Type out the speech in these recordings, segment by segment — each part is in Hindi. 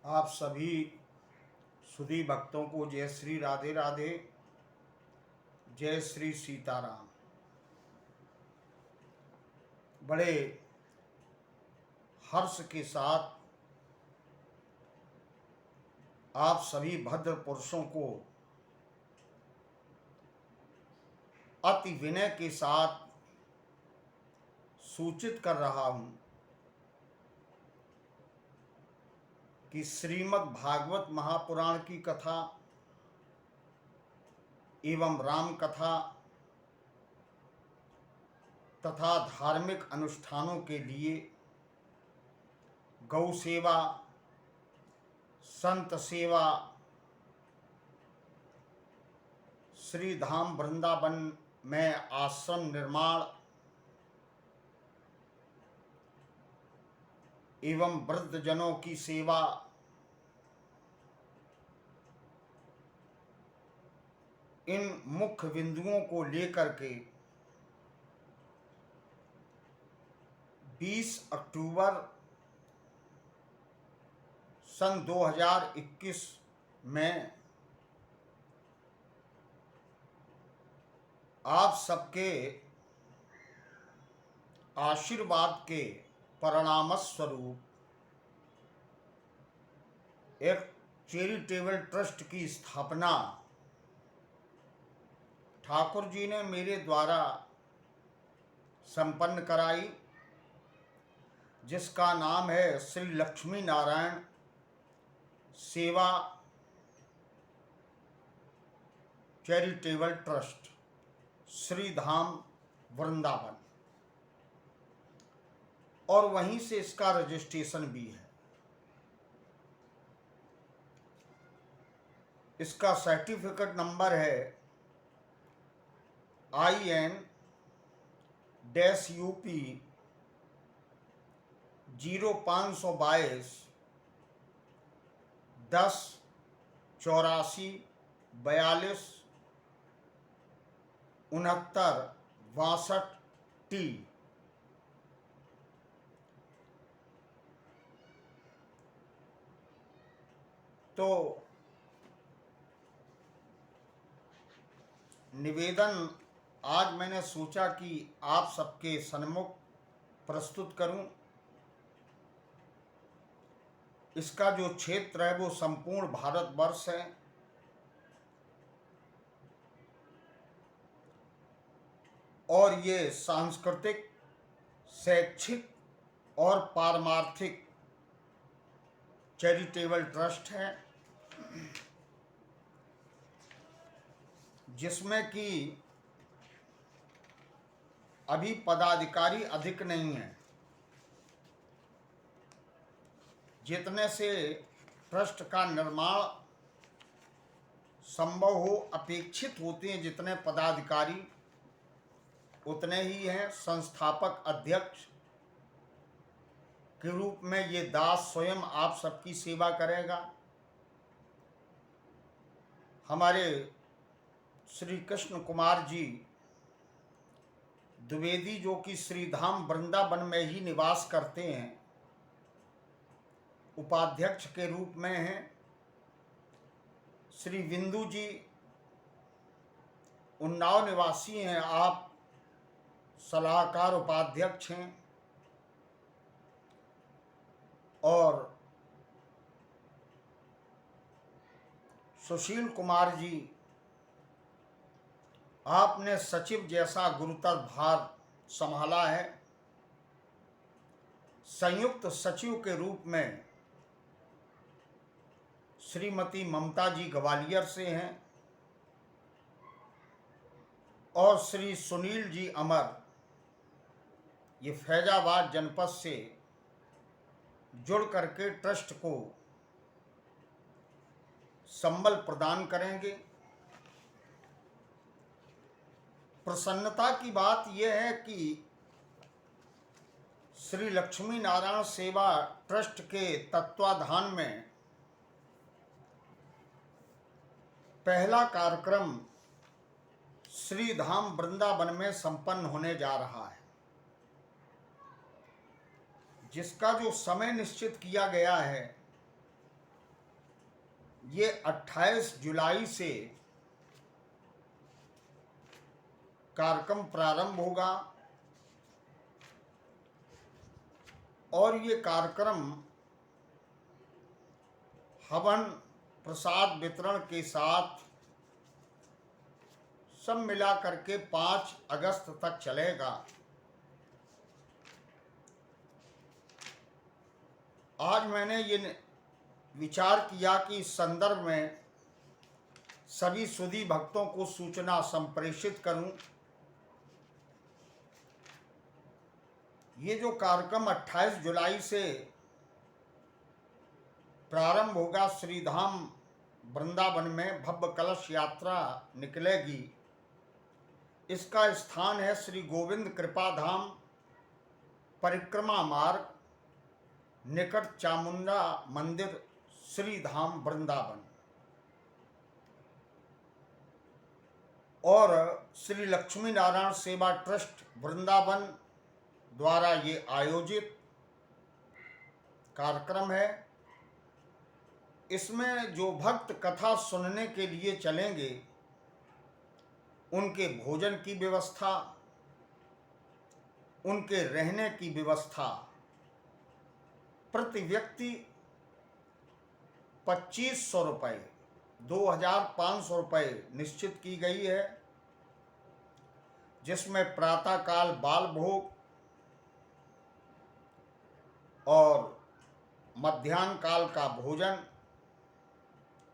आप सभी सुधी भक्तों को जय श्री राधे राधे, जय श्री सीताराम। बड़े हर्ष के साथ आप सभी भद्र पुरुषों को अति विनय के साथ सूचित कर रहा हूं कि श्रीमद् भागवत महापुराण की कथा एवं राम कथा तथा धार्मिक अनुष्ठानों के लिए गौ सेवा, संत सेवा, श्री धाम वृंदावन में आश्रम निर्माण एवं वृद्धजनों की सेवा, इन मुख्य बिंदुओं को लेकर के 20 अक्टूबर सन 2021 में आप सबके आशीर्वाद के परिणाम स्वरूप एक चैरिटेबल ट्रस्ट की स्थापना ठाकुर जी ने मेरे द्वारा संपन्न कराई, जिसका नाम है श्री लक्ष्मी नारायण सेवा चैरिटेबल ट्रस्ट, श्री धाम वृंदावन। और वहीं से इसका रजिस्ट्रेशन भी है। इसका सर्टिफिकेट नंबर है IN-UP 0522 10 84 42 69 62 T। तो निवेदन आज मैंने सोचा कि आप सबके सन्मुख प्रस्तुत करूं। इसका जो क्षेत्र है वो संपूर्ण भारतवर्ष है। और ये सांस्कृतिक, शैक्षिक और पारमार्थिक चैरिटेबल ट्रस्ट है, जिसमें कि अभी पदाधिकारी अधिक नहीं हैं। जितने से ट्रस्ट का निर्माण संभव हो, अपेक्षित होते हैं जितने पदाधिकारी उतने ही हैं। संस्थापक अध्यक्ष के रूप में ये दास स्वयं आप सबकी सेवा करेगा। हमारे श्री कृष्ण कुमार जी द्विवेदी, जो कि श्रीधाम वृंदावन में ही निवास करते हैं, उपाध्यक्ष के रूप में हैं। श्री बिंदु जी उन्नाव निवासी हैं, आप सलाहकार उपाध्यक्ष हैं। और सुशील कुमार जी, आपने सचिव जैसा गुरुतर भार संभाला है। संयुक्त सचिव के रूप में श्रीमती ममता जी ग्वालियर से हैं। और श्री सुनील जी अमर, ये फैजाबाद जनपद से जुड़ करके ट्रस्ट को संबल प्रदान करेंगे। प्रसन्नता की बात यह है कि श्री लक्ष्मी नारायण सेवा ट्रस्ट के तत्वाधान में पहला कार्यक्रम श्री धाम वृंदावन में संपन्न होने जा रहा है, जिसका जो समय निश्चित किया गया है ये 28 जुलाई से कार्यक्रम प्रारंभ होगा और ये कार्यक्रम हवन प्रसाद वितरण के साथ सब मिला करके 5 अगस्त तक चलेगा। आज मैंने ये विचार किया कि इस संदर्भ में सभी सुधी भक्तों को सूचना संप्रेषित करूं। ये जो कार्यक्रम 28 जुलाई से प्रारंभ होगा, श्रीधाम वृंदावन में भव्य कलश यात्रा निकलेगी। इसका स्थान है श्री गोविंद कृपा धाम परिक्रमा मार्ग, निकट चामुंडा मंदिर, श्रीधाम वृंदावन। और श्री लक्ष्मी नारायण सेवा ट्रस्ट वृंदावन द्वारा ये आयोजित कार्यक्रम है। इसमें जो भक्त कथा सुनने के लिए चलेंगे उनके भोजन की व्यवस्था, उनके रहने की व्यवस्था प्रति व्यक्ति 2500 रुपये, 2500 रुपये निश्चित की गई है, जिसमें प्रातःकाल बाल भोग और मध्याह्न काल का भोजन,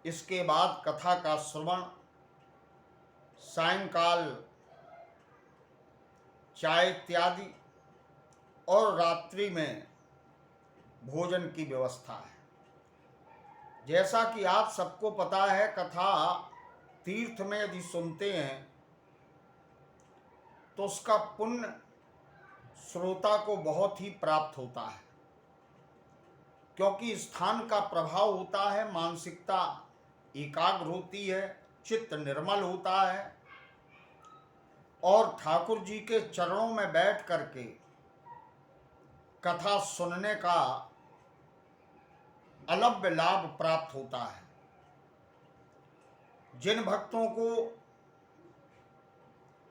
इसके बाद कथा का श्रवण, सायंकाल चाय इत्यादि और रात्रि में भोजन की व्यवस्था है। जैसा कि आप सबको पता है, कथा तीर्थ में यदि सुनते हैं तो उसका पुण्य श्रोता को बहुत ही प्राप्त होता है, क्योंकि स्थान का प्रभाव होता है, मानसिकता एकाग्र होती है, चित्त निर्मल होता है और ठाकुर जी के चरणों में बैठ करके कथा सुनने का अलभ्य लाभ प्राप्त होता है। जिन भक्तों को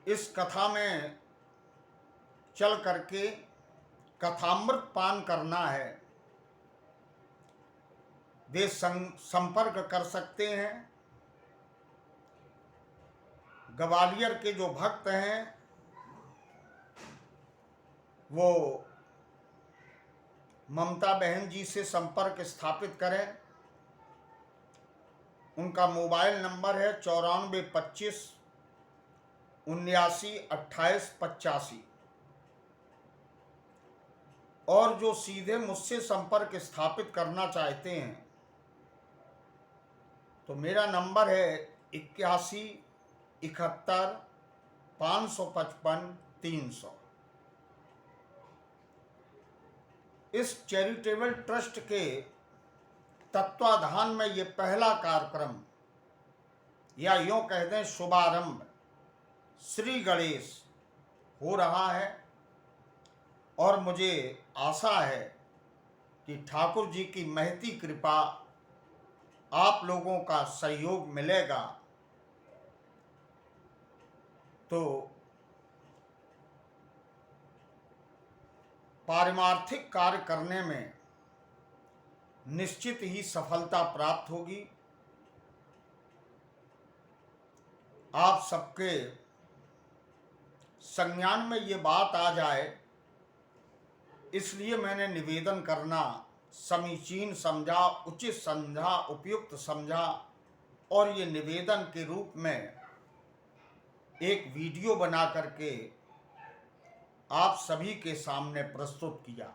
इस कथा में चल करके कथामृत पान करना है, वे संपर्क कर सकते हैं। ग्वालियर के जो भक्त हैं वो ममता बहन जी से संपर्क स्थापित करें। उनका मोबाइल नंबर है 9425 79 28 85। और जो सीधे मुझसे संपर्क स्थापित करना चाहते हैं तो मेरा नंबर है 81 71 555 300। इस चैरिटेबल ट्रस्ट के तत्वाधान में ये पहला कार्यक्रम या यूँ कह दें शुभारंभ श्री गणेश हो रहा है और मुझे आशा है कि ठाकुर जी की महती कृपा, आप लोगों का सहयोग मिलेगा तो पारमार्थिक कार्य करने में निश्चित ही सफलता प्राप्त होगी। आप सबके संज्ञान में ये बात आ जाए, इसलिए मैंने निवेदन करना समीचीन समझा, उचित समझा, उपयुक्त समझा और ये निवेदन के रूप में एक वीडियो बना करके आप सभी के सामने प्रस्तुत किया।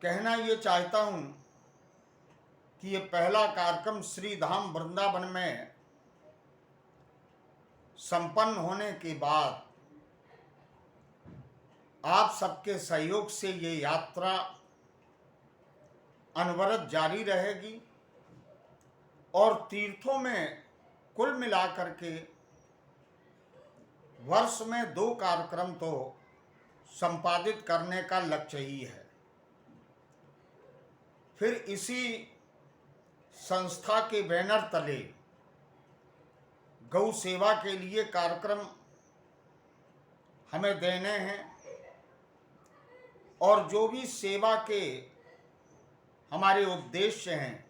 कहना ये चाहता हूँ कि ये पहला कार्यक्रम श्री धाम वृंदावन में संपन्न होने के बाद आप सबके सहयोग से ये यात्रा अनवरत जारी रहेगी और तीर्थों में कुल मिलाकर के वर्ष में 2 कार्यक्रम तो संपादित करने का लक्ष्य ही है। फिर इसी संस्था के बैनर तले गौ सेवा के लिए कार्यक्रम हमें देने हैं और जो भी सेवा के हमारे उद्देश्य हैं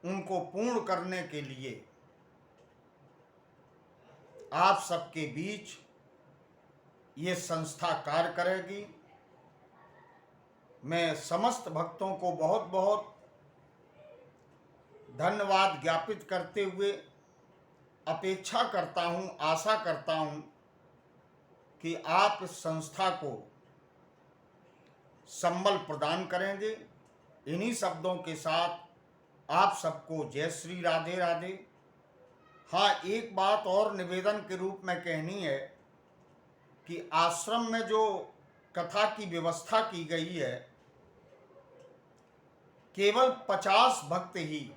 उनको पूर्ण करने के लिए आप सबके बीच ये संस्था कार्य करेगी। मैं समस्त भक्तों को बहुत बहुत धन्यवाद ज्ञापित करते हुए अपेक्षा करता हूँ, आशा करता हूँ कि आप इस संस्था को संबल प्रदान करेंगे। इन्हीं शब्दों के साथ आप सबको जय श्री राधे राधे। हाँ, एक बात और निवेदन के रूप में कहनी है कि आश्रम में जो कथा की व्यवस्था की गई है, केवल 50 भक्त ही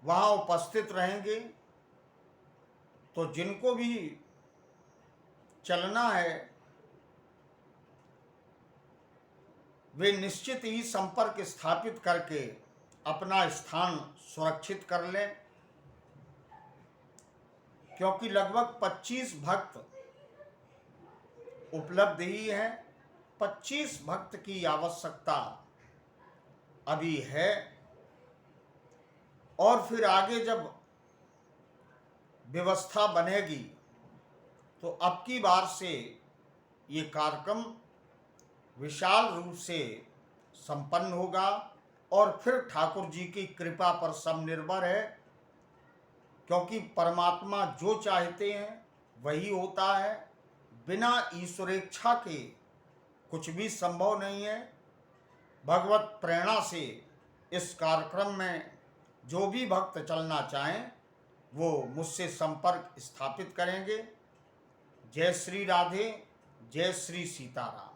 वहाँ उपस्थित रहेंगे। तो जिनको भी चलना है वे निश्चित ही संपर्क स्थापित करके अपना स्थान सुरक्षित कर लें, क्योंकि लगभग 25 भक्त उपलब्ध ही हैं। 25 भक्त की आवश्यकता अभी है और फिर आगे जब व्यवस्था बनेगी तो अब की बार से ये कार्यक्रम विशाल रूप से संपन्न होगा और फिर ठाकुर जी की कृपा पर सब निर्भर है, क्योंकि परमात्मा जो चाहते हैं वही होता है। बिना ईश्वरेच्छा के कुछ भी संभव नहीं है। भगवत प्रेरणा से इस कार्यक्रम में जो भी भक्त चलना चाहें वो मुझसे संपर्क स्थापित करेंगे। जय श्री राधे, जय श्री सीताराम।